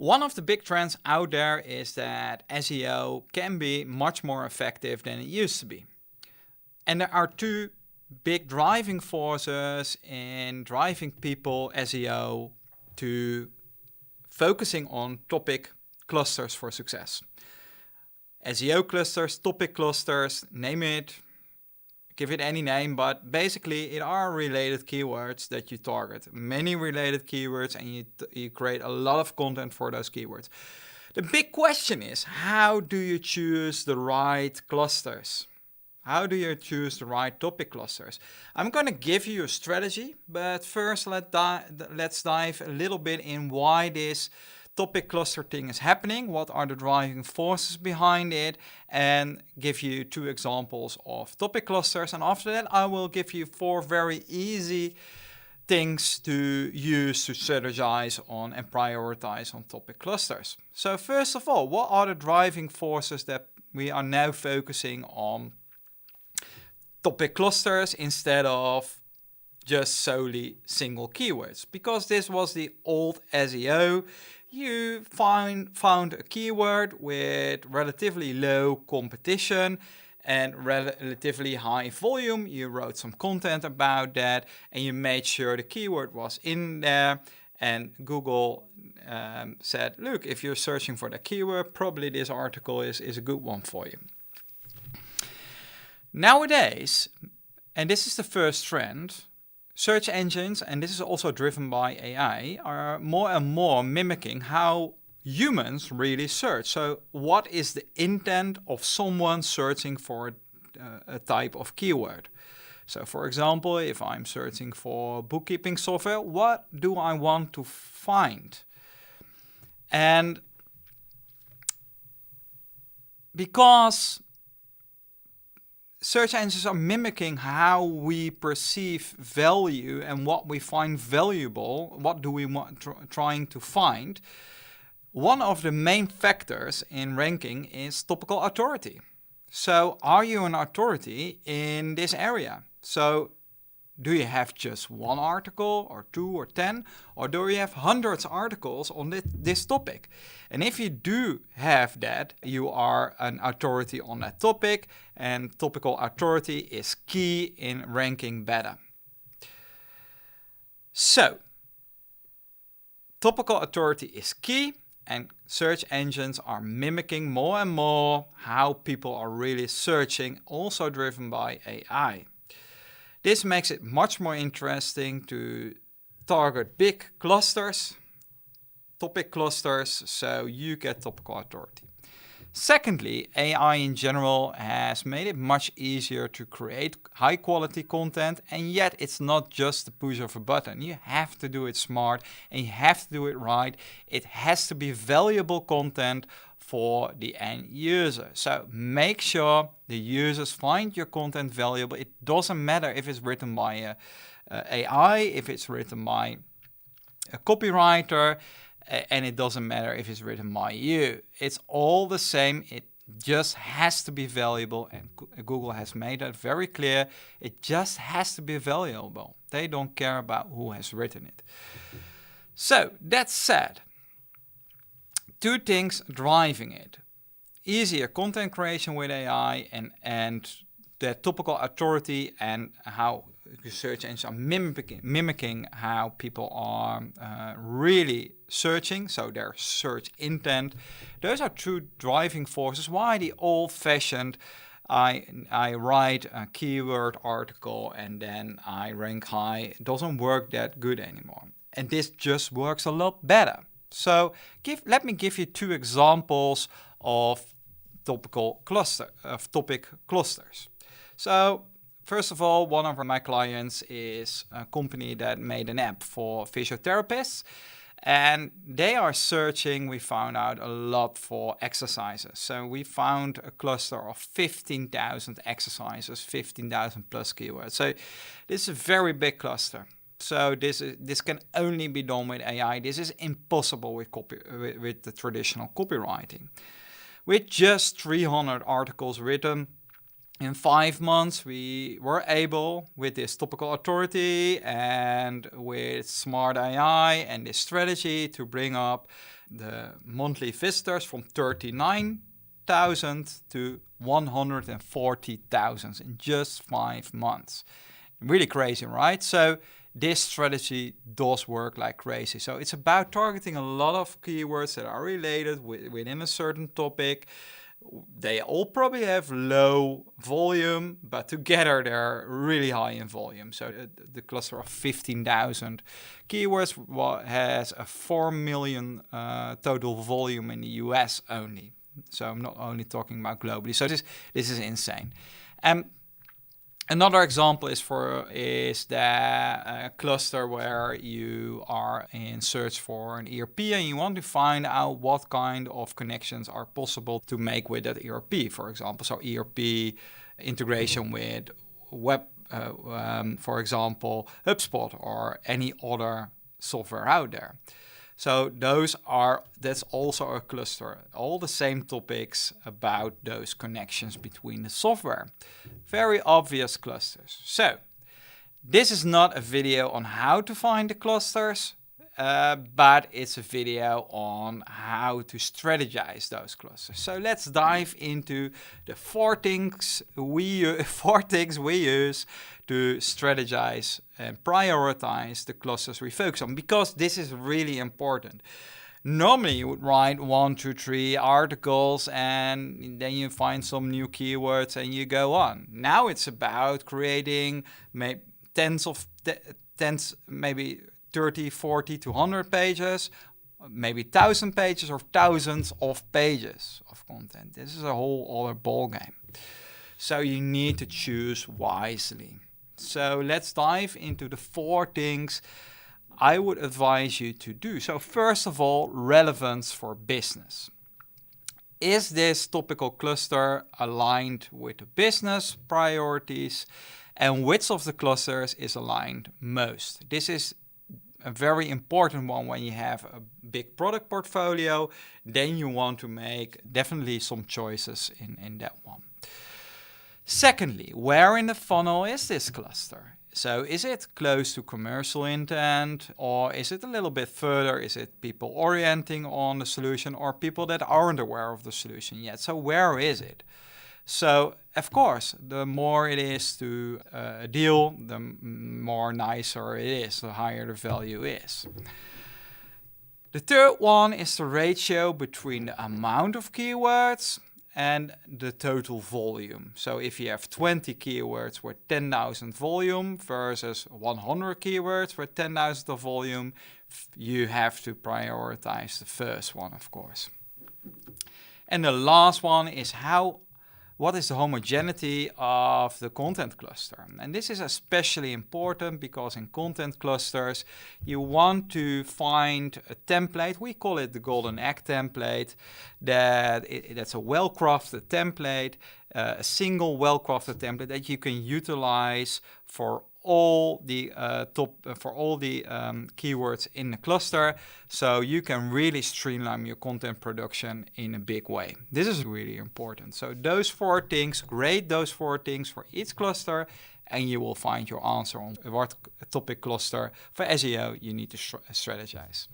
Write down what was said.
One of the big trends out there is that SEO can be much more effective than it used to be. And there are two big driving forces in driving people SEO to focusing on topic clusters for success. SEO clusters, topic clusters, name it, give it any name, but basically it are related keywords that you target. Many related keywords, and you create a lot of content for those keywords. The big question is, how do you choose the right clusters? How do you choose the right topic clusters? I'm going to give you a strategy, but first let's dive a little bit in why this topic cluster thing is happening, what are the driving forces behind it, and give you 2 examples of topic clusters. And after that, I will give you 4 very easy things to use to strategize on and prioritize on topic clusters. So first of all, what are the driving forces that we are now focusing on topic clusters instead of just solely single keywords? Because this was the old SEO. You found a keyword with relatively low competition and relatively high volume. You wrote some content about that and you made sure the keyword was in there. And Google said, look, if you're searching for the keyword, probably this article is a good one for you. Nowadays, and this is the first trend, search engines, and this is also driven by AI, are more and more mimicking how humans really search. So what is the intent of someone searching for a type of keyword? So for example, if I'm searching for bookkeeping software, what do I want to find? And because search engines are mimicking how we perceive value and what we find valuable, what do we want trying to find, one of the main factors in ranking is topical authority. So are you an authority in this area? So do you have just 1 article or 2 or 10, or do you have hundreds of articles on this topic? And if you do have that, you are an authority on that topic, and topical authority is key in ranking better. So, topical authority is key, and search engines are mimicking more and more how people are really searching, also driven by AI. This makes it much more interesting to target big clusters, topic clusters, so you get topical authority. Secondly, AI in general has made it much easier to create high quality content, and yet it's not just the push of a button. You have to do it smart and you have to do it right. It has to be valuable content for the end user. So make sure the users find your content valuable. It doesn't matter if it's written by AI, if it's written by a copywriter, and it doesn't matter if it's written by you. It's all the same. It just has to be valuable, and Google has made that very clear. It just has to be valuable. They don't care about who has written it. So that said, 2 things driving it: easier content creation with AI and the topical authority, and how search engines are mimicking how people are really searching, so their search intent. Those are 2 driving forces why the old-fashioned I write a keyword article and then I rank high doesn't work that good anymore. And this just works a lot better. So let me give you 2 examples of topic clusters. So first of all, one of my clients is a company that made an app for physiotherapists, and they are searching, we found out, a lot for exercises. So we found a cluster of 15,000 exercises, 15,000 plus keywords. So this is a very big cluster. So this can only be done with AI. This is impossible with the traditional copywriting. With just 300 articles written, In 5 months, we were able, with this topical authority and with smart AI and this strategy, to bring up the monthly visitors from 39,000 to 140,000 in just 5 months. Really crazy, right? So this strategy does work like crazy. So it's about targeting a lot of keywords that are related within a certain topic. They all probably have low volume, but together they're really high in volume. So the cluster of 15,000 keywords has a 4 million total volume in the US only. So I'm not only talking about globally. So this is insane. Another example is the cluster where you are in search for an ERP and you want to find out what kind of connections are possible to make with that ERP, for example. So ERP integration with web, for example, HubSpot or any other software out there. So that's also a cluster, all the same topics about those connections between the software. Very obvious clusters. So this is not a video on how to find the clusters, but it's a video on how to strategize those clusters. So let's dive into the four things we use to strategize and prioritize the clusters we focus on, because this is really important. Normally you would write 1, 2, 3 articles and then you find some new keywords and you go on. Now it's about creating maybe maybe 30, 40 to 100 pages, maybe 1,000 pages or thousands of pages of content. This is a whole other ballgame. So you need to choose wisely. So let's dive into the 4 things I would advise you to do. So first of all, relevance for business. Is this topical cluster aligned with the business priorities? And which of the clusters is aligned most? This is a very important one when you have a big product portfolio. Then you want to make definitely some choices in that one. Secondly, where in the funnel is this cluster? So is it close to commercial intent, or is it a little bit further? Is it people orienting on the solution or people that aren't aware of the solution yet? So where is it? So, of course, the more it is to a deal, the more nicer it is, the higher the value is. The third one is the ratio between the amount of keywords and the total volume. So if you have 20 keywords with 10,000 volume versus 100 keywords with 10,000 of volume, you have to prioritize the first one, of course. And the last one is what is the homogeneity of the content cluster? And this is especially important because in content clusters, you want to find a template. We call it the golden egg template. That's a well-crafted template, a single well-crafted template that you can utilize for all the keywords in the cluster, so you can really streamline your content production in a big way. This is really important. So those 4 things, rate those 4 things for each cluster, and you will find your answer on what topic cluster for SEO you need to strategize.